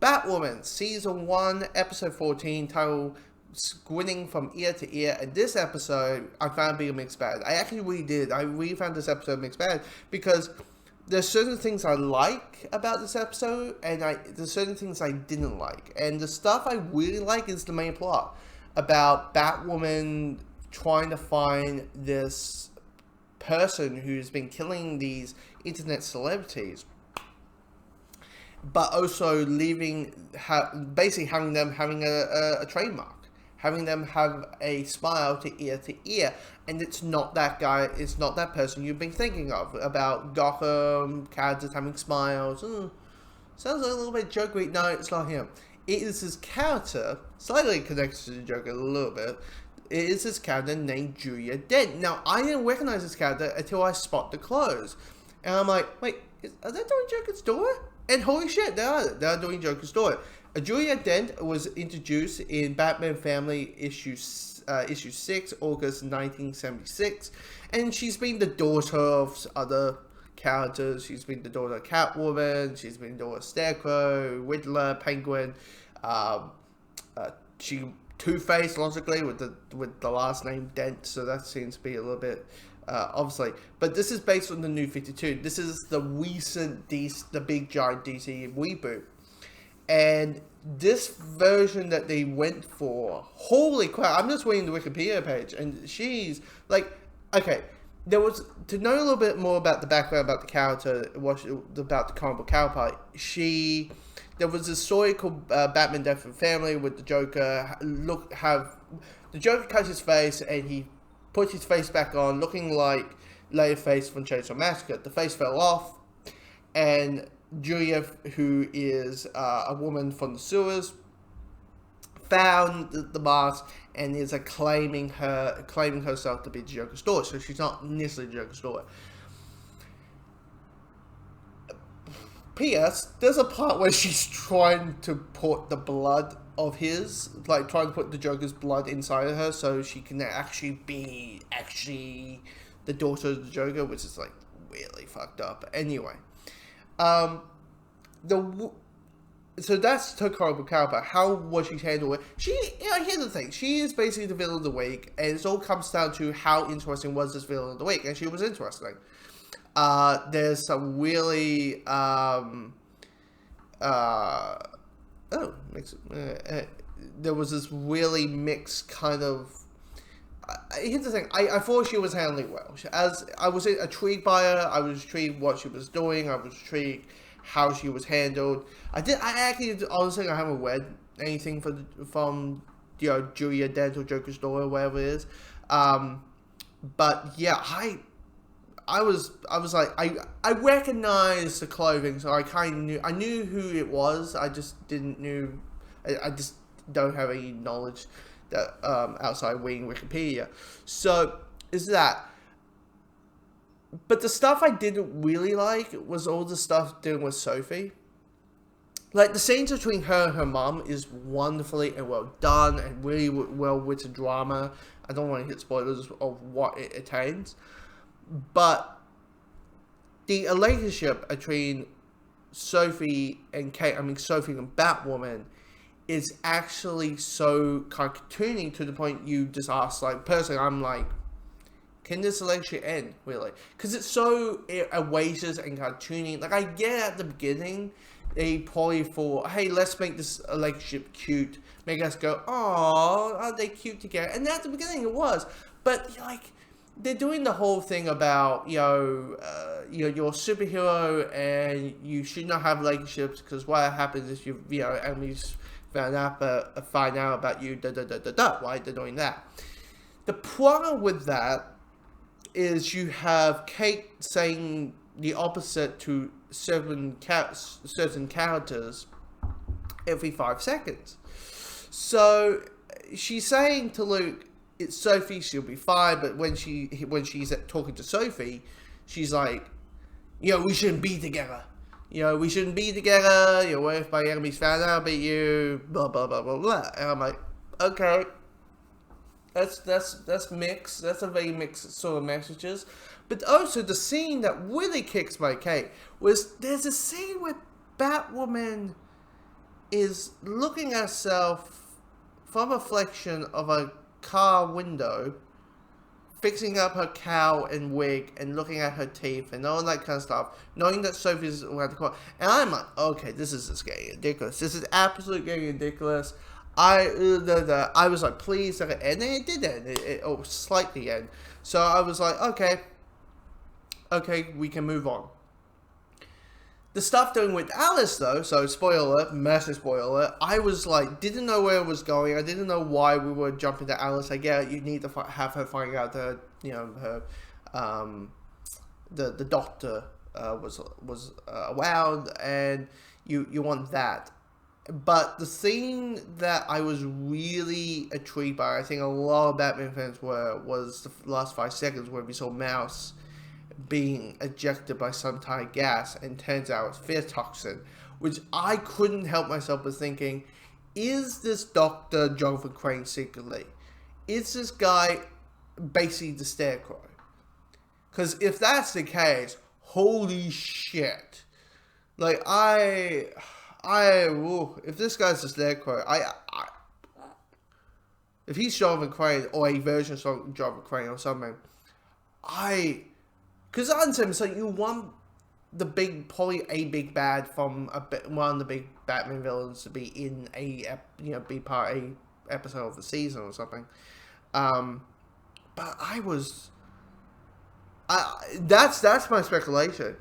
Batwoman, Season 1, Episode 14, titled Grinning from Ear to Ear. And this episode, I found being a mixed bag. I actually really did. I really found this episode mixed bag because there's certain things I like about this episode, and there's certain things I didn't like. And the stuff I really like is the main plot about Batwoman trying to find this person who's been killing these internet celebrities, but also basically having them having a trademark, having them have a smile to ear, and it's not that guy, it's not that person you've been thinking of, about Gotham characters having smiles. Sounds like a little bit jokery. No, it's not him. It is his character, slightly connected to the Joker a little bit. It is his character named Duela Dent. Now, I didn't recognize this character until I spot the clothes. And I'm like, wait, are they doing Joker's story? And holy shit, they are doing Joker's story. Duela Dent was introduced in Batman Family issue 6, August 1976. And she's been the daughter of other characters. She's been the daughter of Catwoman. She's been the daughter of Scarecrow, Riddler, Penguin. Two-Face, logically, with the last name Dent. So that seems to be a little bit... obviously, but this is based on the New 52. This is the recent the big giant DC reboot, and this version that they went for, holy crap! I'm just reading the Wikipedia page, and she's like, okay, there was, to know a little bit more about the background about the character, about the comic book counterpart. There was a story called Batman Death and Family with the Joker. The Joker cuts his face and he put his face back on, looking like Leatherface from Chainsaw Massacre. The face fell off, and Julia, who is a woman from the sewers, found the mask and is claiming herself to be the Joker's daughter. So she's not necessarily the Joker's daughter. P.S. There's a part where she's trying to put the blood of his, like trying to put the Joker's blood inside of her so she can actually be the daughter of the Joker, which is like really fucked up. Anyway, so that's her horrible character. How was she handled it? Here's the thing. She is basically the villain of the week, and it all comes down to how interesting was this villain of the week, and she was interesting. There's some really there was this really mixed kind of... here's the thing, I thought she was handling well. As I was intrigued by her, I was intrigued what she was doing, I was intrigued how she was handled. Honestly, I haven't read anything from Duela Dent or Joker's Door or whatever it is. But yeah, I was like, I recognized the clothing, so I knew who it was. I just I just don't have any knowledge that outside reading Wikipedia. So is that. But the stuff I didn't really like was all the stuff dealing with Sophie. Like, the scenes between her and her mom is wonderfully and well done and really well written drama. I don't want to hit spoilers of what it attains. But the relationship between Sophie and Sophie and Batwoman is actually so cartoony to the point you just ask, like, personally, I'm like, can this relationship end, really? Because it's so outrageous and cartoony. Like, I get at the beginning, they probably thought, hey, let's make this relationship cute. Make us go, oh, are they cute together? And at the beginning it was. But, like, they're doing the whole thing about, you're a superhero and you should not have relationships because what happens is enemies find out about you, right? They're doing that. The problem with that is you have Kate saying the opposite to certain characters every 5 seconds. So she's saying to Luke, it's Sophie, she'll be fine, but when she's talking to Sophie, she's like, we shouldn't be together. We shouldn't be together. What if my enemies found out about you? Blah blah blah blah blah. And I'm like, okay, that's mixed. That's a very mixed sort of messages. But also the scene that really kicks my cake was there's a scene where Batwoman is looking at herself from a reflection of a car window, fixing up her cowl and wig and looking at her teeth and all that kind of stuff, knowing that Sophie's around the corner. And I'm like, okay, this is just getting ridiculous. This is absolutely getting ridiculous. I was like, please, and then it did end. It slightly end. So I was like, okay, we can move on. The stuff doing with Alice, though, so spoiler, massive spoiler, I was like, didn't know where it was going. I didn't know why we were jumping to Alice. I get you need to have her find out that, her, the doctor was around, and you want that. But the thing that I was really intrigued by, I think a lot of Batman fans was the last 5 seconds where we saw Mouse being ejected by some type of gas, and turns out it's fear toxin, which I couldn't help myself but thinking, is this Dr. Jonathan Crane secretly? Is this guy basically the Scarecrow? Because if that's the case, holy shit. Like, if this guy's the Scarecrow, if he's Jonathan Crane, or a version of Jonathan Crane or something, because honestly, so you want probably a big bad from one of the big Batman villains to be in be part of a episode of the season or something. But that's my speculation,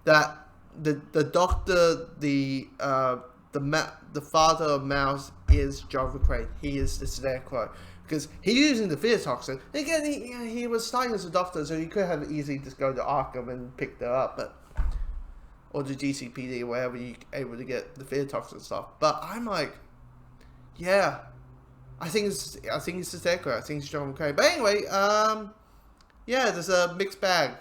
that the doctor, the father of Mouse is Jonathan Crane. He is the Scarecrow. Because he's using the fear toxin. Again, he was starting as a doctor, so he could have easily just go to Arkham and picked her up, or the GCPD, wherever you able to get the fear toxin stuff. But I'm like, yeah, I think it's the Scarecrow. I think it's Jonathan Crane. But anyway, yeah, there's a mixed bag